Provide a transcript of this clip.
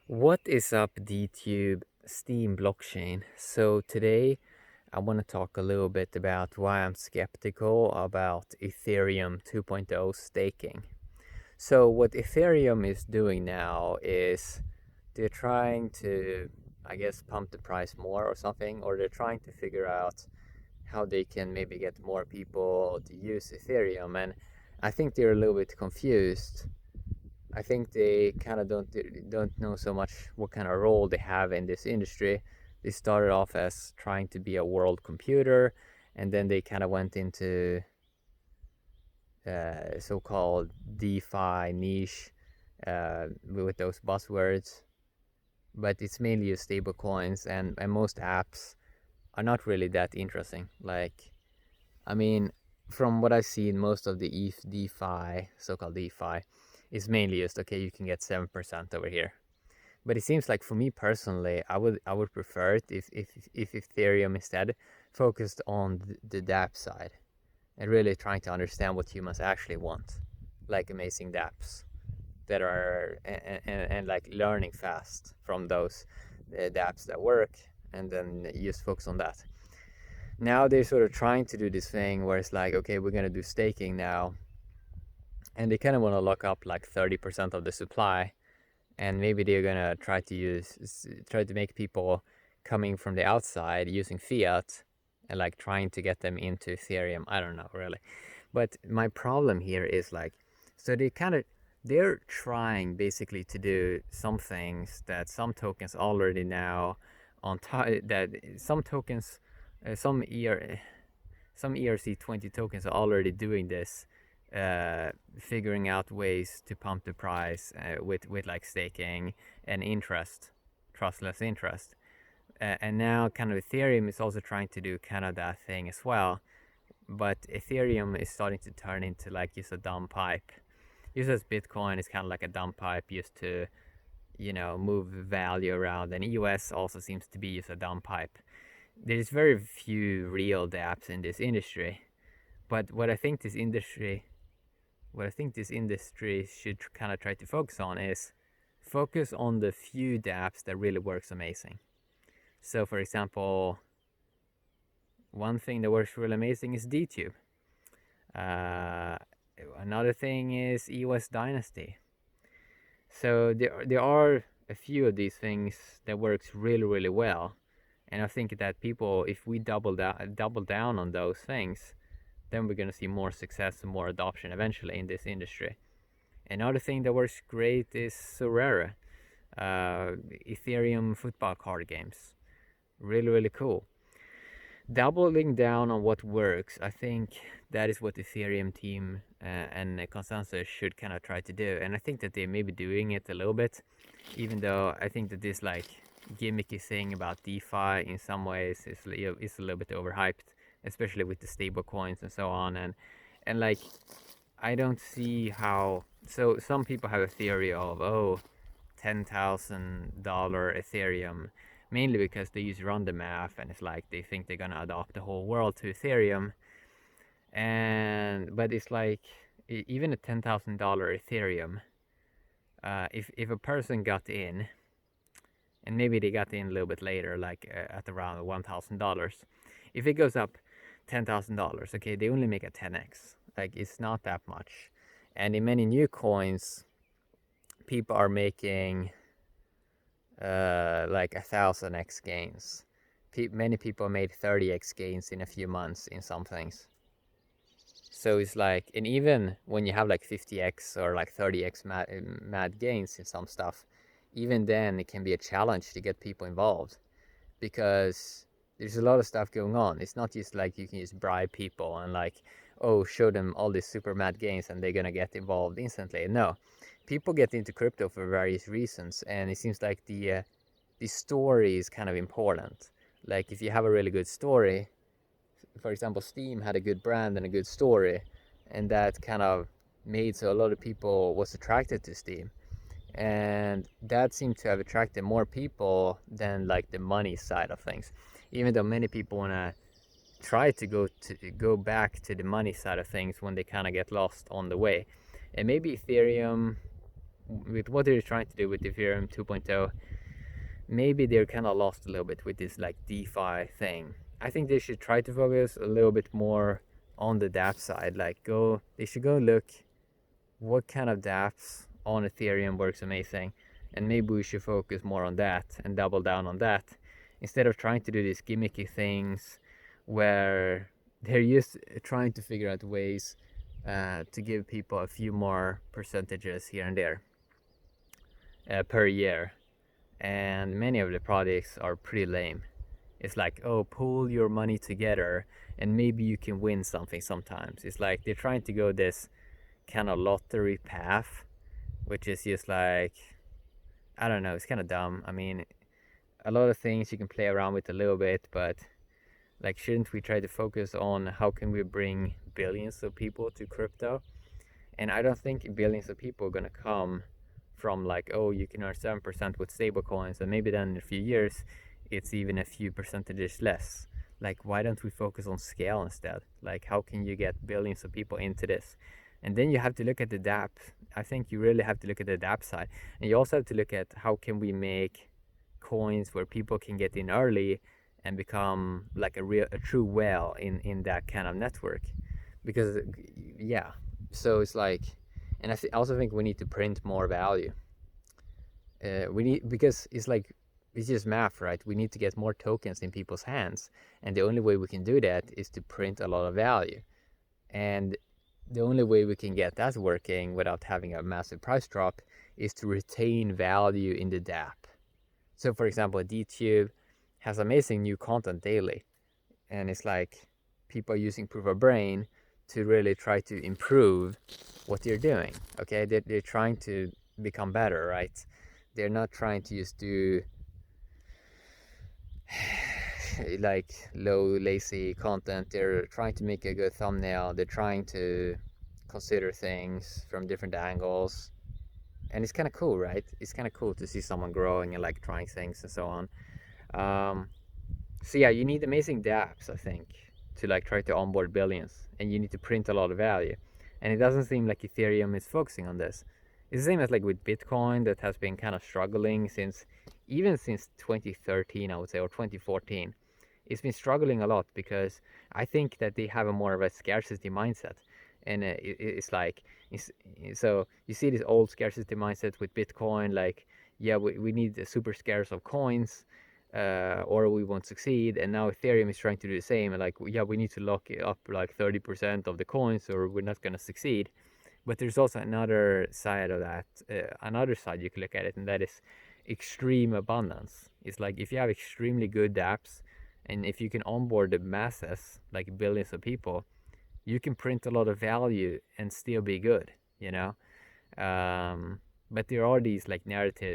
What is up, DTube Steam blockchain? So today I want to talk a little bit about why I'm skeptical about Ethereum 2.0 staking. So what Ethereum is doing now is they're trying to, I guess, pump the price more or something, or they're trying to figure out how they can maybe get more people to use Ethereum. And I think they're a little bit confused. I think they kind of don't know so much what kind of role they have in this industry. They started off as trying to be a world computer, and then they kind of went into so-called DeFi niche with those buzzwords. But it's mainly just stable coins, and most apps are not really that interesting. Like, I mean, from what I've seen, most of the DeFi, so-called DeFi, is mainly just okay. You can get 7% over here, but it seems like for me personally, I would prefer it if Ethereum instead focused on the dApp side and really trying to understand what humans actually want, like amazing dApps that are and like learning fast from those dApps that work, and then just focus on that. Now they're sort of trying to do this thing where it's like, okay, we're gonna do staking now, and they kind of want to lock up like 30% of the supply, and maybe they're gonna try to make people coming from the outside using fiat and like trying to get them into Ethereum. I don't know really, but my problem here is like, so they're trying basically to do some things that some tokens already now on top, that some tokens, some ERC20 tokens are already doing this, figuring out ways to pump the price with like staking and interest, trustless interest. And now kind of Ethereum is also trying to do kind of that thing as well. But Ethereum is starting to turn into like just a dumb pipe. Just as Bitcoin is kind of like a dumb pipe used to, move value around. And EOS also seems to be just a dumb pipe. There's very few real dApps in this industry. But what I think this industry should kind of try to focus on is focus on the few dApps that really works amazing. So for example, one thing that works really amazing is DTube. Another thing is EOS Dynasty. So there are a few of these things that works really, really well. And I think that people, if we double down on those things, then we're going to see more success and more adoption eventually in this industry. Another thing that works great is Sorare, Ethereum football card games. Really, really cool. Doubling down on what works, I think that is what the Ethereum team and Consensus should kind of try to do. And I think that they may be doing it a little bit, even though I think that this like gimmicky thing about DeFi in some ways is a little bit overhyped, especially with the stable coins and so on. And like, I don't see how. So some people have a theory of, oh, $10,000 Ethereum, mainly because they use random math, and it's like they think they're gonna adopt the whole world to Ethereum. But it's like, even a $10,000 Ethereum, if a person got in, and maybe they got in a little bit later, like at around $1,000, if it goes up $10,000, okay, they only make a 10x. Like, it's not that much. And in many new coins, people are making like 1,000x gains. Many people made 30x gains in a few months in some things. So it's like, and even when you have like 50x or like 30x mad gains in some stuff, even then it can be a challenge to get people involved, because there's a lot of stuff going on. It's not just like you can just bribe people and like, oh, show them all these super mad gains and they're gonna get involved instantly. No, people get into crypto for various reasons, and it seems like the story is kind of important. Like, if you have a really good story, for example, Steam had a good brand and a good story, and that kind of made so a lot of people was attracted to Steam, and that seemed to have attracted more people than like the money side of things, even though many people want to try to go back to the money side of things when they kind of get lost on the way. And maybe Ethereum with what they're trying to do with Ethereum 2.0, maybe they're kind of lost a little bit with this like DeFi thing. I think they should try to focus a little bit more on the dApp side. Like they should go look what kind of dApps on Ethereum works amazing, and maybe we should focus more on that and double down on that instead of trying to do these gimmicky things where they're just trying to figure out ways to give people a few more percentages here and there per year. And many of the projects are pretty lame. It's like, oh, pool your money together and maybe you can win something sometimes. It's like they're trying to go this kind of lottery path, which is just like, I don't know, it's kind of dumb. I mean, a lot of things you can play around with a little bit, but like, shouldn't we try to focus on how can we bring billions of people to crypto? And I don't think billions of people are going to come from like, oh, you can earn 7% with stablecoins, and maybe then in a few years it's even a few percentages less. Like, why don't we focus on scale instead? Like, how can you get billions of people into this? And then you have to look at the dApp. I think you really have to look at the dApp side, and you also have to look at how can we make coins where people can get in early and become like a true whale in that kind of network. Because yeah, so it's like, and I also think we need to print more value. We need, because it's like, it's just math, right? We need to get more tokens in people's hands, and the only way we can do that is to print a lot of value. And the only way we can get that working without having a massive price drop is to retain value in the dApp. So for example, DTube has amazing new content daily, and it's like people are using proof of brain to really try to improve what they're doing. Okay, they're trying to become better, right? They're not trying to just do like low lazy content. They're trying to make a good thumbnail. They're trying to consider things from different angles, and it's kind of cool, right? It's kind of cool to see someone growing and like trying things and so on. So yeah, you need amazing dApps, I think, to like try to onboard billions, and you need to print a lot of value. And it doesn't seem like Ethereum is focusing on this. It's the same as like with Bitcoin, that has been kind of struggling since 2013, I would say, or 2014. It's been struggling a lot because I think that they have a more of a scarcity mindset. And it's like, so you see this old scarcity mindset with Bitcoin, like, yeah, we need the super scarce of coins, or we won't succeed. And now Ethereum is trying to do the same, and like, yeah, we need to lock up like 30% of the coins or we're not going to succeed. But there's also another side of that, another side you can look at it, and that is extreme abundance. It's like, if you have extremely good dApps, and if you can onboard the masses, like billions of people, you can print a lot of value and still be good, you know? But there are these like narratives